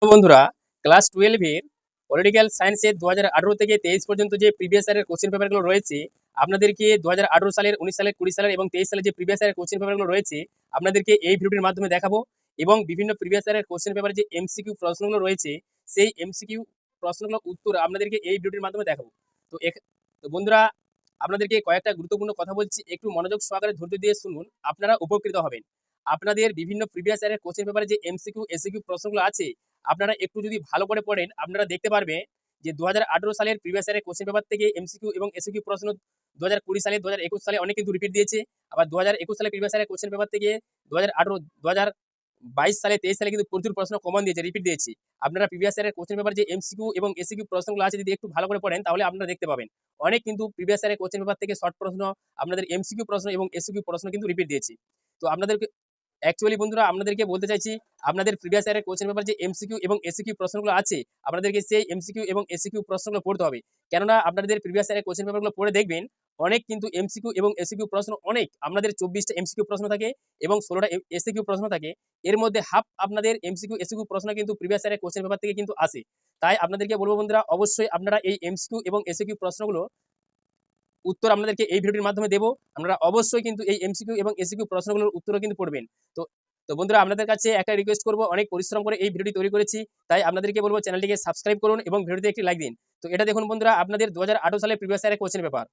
তো বন্ধুরা, ক্লাস 12 এর পলিটিক্যাল সায়েন্সের 2018 থেকে 23 পর্যন্ত যে প্রিভিয়াস ইয়ারের কোশ্চেন পেপারগুলো রয়েছে, আপনাদেরকে 2018 সালের, 19 সালের, 20 সালের এবং 23 সালের যে প্রিভিয়াস ইয়ারের কোশ্চেন পেপারগুলো রয়েছে, আপনাদেরকে এই ভিডিওটির মাধ্যমে দেখাবো। এবং বিভিন্ন প্রিভিয়াস ইয়ারের কোশ্চেন পেপারে যে এমসিকিউ প্রশ্নগুলো রয়েছে, সেই এমসিকিউ প্রশ্নগুলোর উত্তর আপনাদেরকে এই ভিডিওটির মাধ্যমে দেখাবো। তো তো বন্ধুরা, আপনাদেরকে কয়েকটা গুরুত্বপূর্ণ কথা বলছি, একটু মনোযোগ সহকারে ধৈর্য দিয়ে শুনুন, আপনারা উপকৃত হবেন। আপনাদের বিভিন্ন প্রিভিয়াস ইয়ারের কোশ্চেন পেপারে যে এমসিকিউ এসিকিউ প্রশ্নগুলো আছে, আপনারা একটু যদি ভালো করে পড়েন, আপনারা দেখতে পারবেন যে 2018 সালের প্রিভিয়াস ইয়ারের কোশ্চেন পেপার থেকে এমসিকিউ এবং এসিকিউ প্রশ্ন 2020 সালে, 2021 সালে অনেক কিন্তু রিপিট দিয়েছে। আবার 2021 সালে প্রিভিয়াস ইয়ারের কোশ্চেন পেপার থেকে 2018, 2022 সালে, 23 সালে কিন্তু প্রচুর প্রশ্ন কমন দিয়েছে, রিপিট দিয়েছে। আপনারা প্রিভিয়াস ইয়ারের কোশ্চেন পেপার যে এমসিকিউ এবং এসিকিউ প্রশ্নগুলো আছে, যদি একটু ভালো করে পড়েন, তাহলে আপনারা দেখতে পাবেন অনেক কিন্তু প্রিভিয়াস ইয়ারের কোশ্চেন পেপার থেকে শর্ট প্রশ্ন, আপনাদের এমসিকিউ প্রশ্ন এবং এসিকিউ প্রশ্ন কিন্তু রিপিট দিয়েছে। তো আপনাদেরকে অ্যাকচুয়ালি বন্ধুরা, আপনাদেরকে বলতে চাইছি, আপনাদের প্রিভিয়াস ইয়ারের কোশ্চেন পেপার যে এমসিকিউ এবং এসিকিউ প্রশ্নগুলো আছে, আপনাদেরকে সেই এমসিকিউ এবং এসিকিউ প্রশ্নগুলো পড়তে হবে। কেননা আপনাদের প্রিভিয়াস ইয়ারের কোশ্চেন পেপারগুলো পড়ে দেখবেন, অনেক কিন্তু এমসিকিউ এবং এসিকিউ প্রশ্ন অনেক, আপনাদের 24টা এমসিকিউ প্রশ্ন থাকে এবং 16টা এসিকিউ প্রশ্ন থাকে। এর মধ্যে হাফ আপনাদের এমসিকিউ এসিকিউ প্রশ্ন কিন্তু প্রিভিয়াস ইয়ারের কোশ্চেন পেপার থেকে কিন্তু আসে। তাই আপনাদেরকে বলবো বন্ধুরা, অবশ্যই আপনারা এই এমসিকিউ এবং এসিকিউ প্রশ্নগুলো উত্তর আপনাদেরকে এই ভিডিওটির মাধ্যমে দেবো। আপনারা অবশ্যই কিন্তু এই এমসিকিউ এবং এসিকিউ প্রশ্নগুলোর উত্তরও কিন্তু পড়বেন। তো তো বন্ধুরা, আপনাদের কাছে একটা রিকোয়েস্ট করবো, অনেক পরিশ্রম করে এই ভিডিওটি তৈরি করেছি, তাই আপনাদেরকে বলবো চ্যানেলটিকে সাবস্ক্রাইব করুন এবং ভিডিওতে একটি লাইক দিন। তো এটা দেখুন বন্ধুরা, আপনাদের 2018 সালের প্রিভিয়াস ইয়ারের কোশ্চেন পেপার।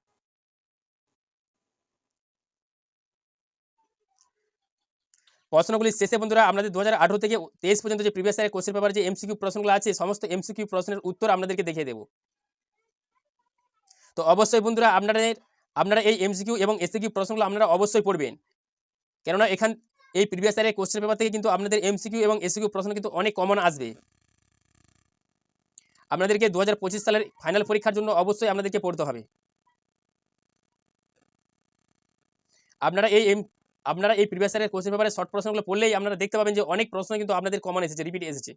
প্রশ্নগুলির শেষে বন্ধুরা, আপনাদের 2018 থেকে 23 পর্যন্ত যে প্রিভিয়াস ইয়ারের কোশ্চেন পেপার যে এমসিকিউ প্রশ্নগুলো আছে, সমস্ত এমসিকিউ প্রশ্নের উত্তর আপনাদেরকে দেখিয়ে দেবো। তো অবশ্যই বন্ধুরা, আপনারা এই এমসিকিউ এবং এসিকিউ প্রশ্নগুলো আপনারা অবশ্যই পড়বেন। কেননা এই প্রিভিয়াস ইয়ারের কোশ্চেন পেপার থেকে কিন্তু আপনাদের এমসিকিউ এবং এসিকিউ প্রশ্ন কিন্তু অনেক কমন আসবে। আপনাদেরকে 2025 সালের ফাইনাল পরীক্ষার জন্য অবশ্যই আপনাদেরকে পড়তে হবে। আপনারা এই আপনারা এই প্রিভিয়াস ইয়ারের কোশ্চেন পেপারের শর্ট প্রশ্নগুলো পড়লেই আপনারা দেখতে পাবেন যে অনেক প্রশ্ন কিন্তু আপনাদের কমন এসেছে, রিপিট এসেছে।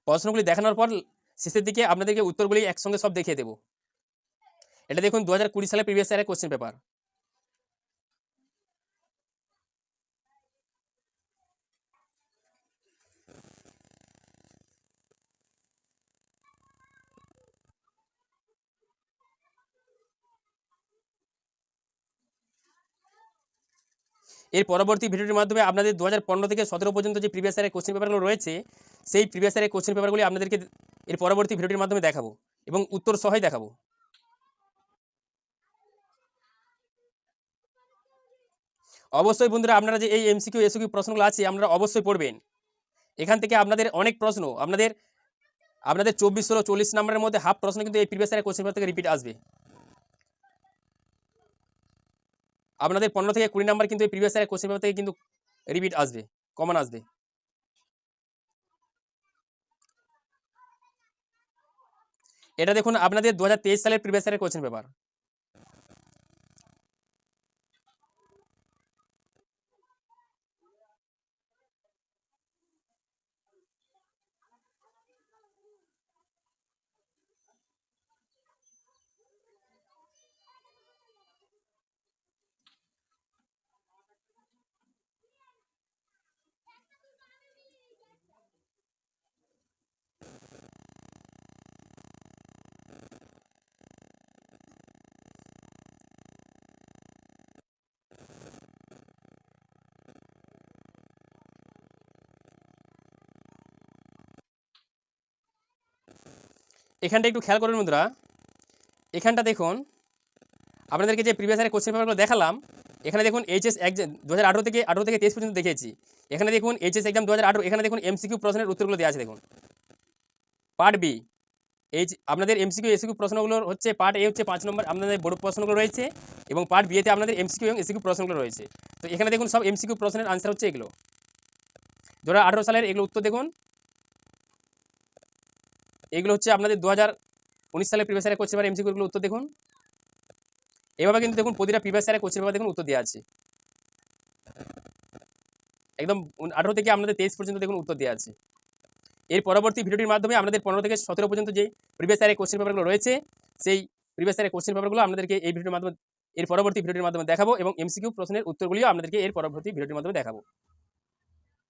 প্রশ্নগুলি দেখানোর পর শেষের দিকে আপনাদেরকে উত্তরগুলি একসঙ্গে সব দেখিয়ে দেবো। এটা দেখুন 2020 সালের প্রিভিয়াস ইয়ারের কোশ্চেন পেপার। এর পরবর্তী ভিডিওটির মাধ্যমে আপনাদের 2015 থেকে 17 পর্যন্ত যে প্রিভিয়াস ইয়ারের কোশ্চেন পেপারগুলো রয়েছে, সেই প্রিভিয়াস ইয়ারের কোশ্চেন পেপারগুলি আপনাদেরকে এর পরবর্তী ভিডিওটির মাধ্যমে দেখাবো এবং উত্তর সহই দেখাবো। অবশ্যই বন্ধুরা, আপনারা যে এই এমসিকিউ এসিকিউ প্রশ্নগুলো আছে, আপনারা অবশ্যই পড়বেন। এখান থেকে আপনাদের অনেক প্রশ্ন, আপনাদের আপনাদের 24, 16, 40 নম্বরের মধ্যে হাফ প্রশ্ন কিন্তু এই প্রিভিয়াস ইয়ারের কোশ্চেন পেপার থেকে রিপিট আসবে। আপনাদের 15 থেকে 20 নাম্বার কিন্তু এই প্রিভিয়াস ইয়ারের কোশ্চেন পেপার থেকে কিন্তু রিপিট আসবে, কমন আসবে। এটা দেখুন আপনাদের 2023 সালের প্রিভিয়াস ইয়ারের কোশ্চেন পেপার। এখানটা একটু খেয়াল করুন বন্ধুরা, এখানটা দেখুন আপনাদেরকে যে প্রিভিয়াস ইয়ারের কোশ্চেন পেপারগুলো দেখালাম, এখানে দেখুন এইচএস 2018 থেকে 23 পর্যন্ত দেখিয়েছি। এখানে দেখুন এইচএস এক্সাম 2018, এখানে দেখুন এমসিকিউ প্রশ্নের উত্তরগুলো দেওয়া আছে। দেখুন পার্ট বি, আপনাদের এমসিকিউ এসিকিউ প্রশ্নগুলো হচ্ছে পার্ট এ হচ্ছে 5 নম্বর আপনাদের বড় প্রশ্নগুলো রয়েছে, এবং পার্ট বিতে আপনাদের এমসিকিউ এবং এসিকিউ প্রশ্নগুলো রয়েছে। তো এখানে দেখুন সব এমসিকিউ প্রশ্নের আনসার হচ্ছে এগুলো। 2018 সালের এগুলো উত্তর দেখুন, এগুলো হচ্ছে আপনাদের 2019 সালের প্রিভিয়াস ইয়ারের কোশ্চেন পেপার এমসিকিউগুলো উত্তর দেখুন। এভাবে কিন্তু দেখুন প্রতিটা প্রিভিয়াস ইয়ারের কোশ্চেন পেপার দেখুন উত্তর দেওয়া আছে, একদম 18 থেকে আপনাদের 23 পর্যন্ত দেখুন উত্তর দেওয়া আছে। এর পরবর্তী ভিডিওটির মাধ্যমে আপনাদের 15 থেকে 17 পর্যন্ত যে প্রিভিয়াস ইয়ারের কোশ্চেন পেপারগুলো রয়েছে, সেই প্রিভিয়াস ইয়ারের কোশ্চেন পেপারগুলো আপনাদেরকে এই ভিডিওর মাধ্যমে এর পরবর্তী ভিডিওটির মাধ্যমে দেখাবো এবং এমসিকিউ প্রশ্নের উত্তরগুলিও আপনাদেরকে এর পরবর্তী ভিডিওটির মাধ্যমে দেখাবো।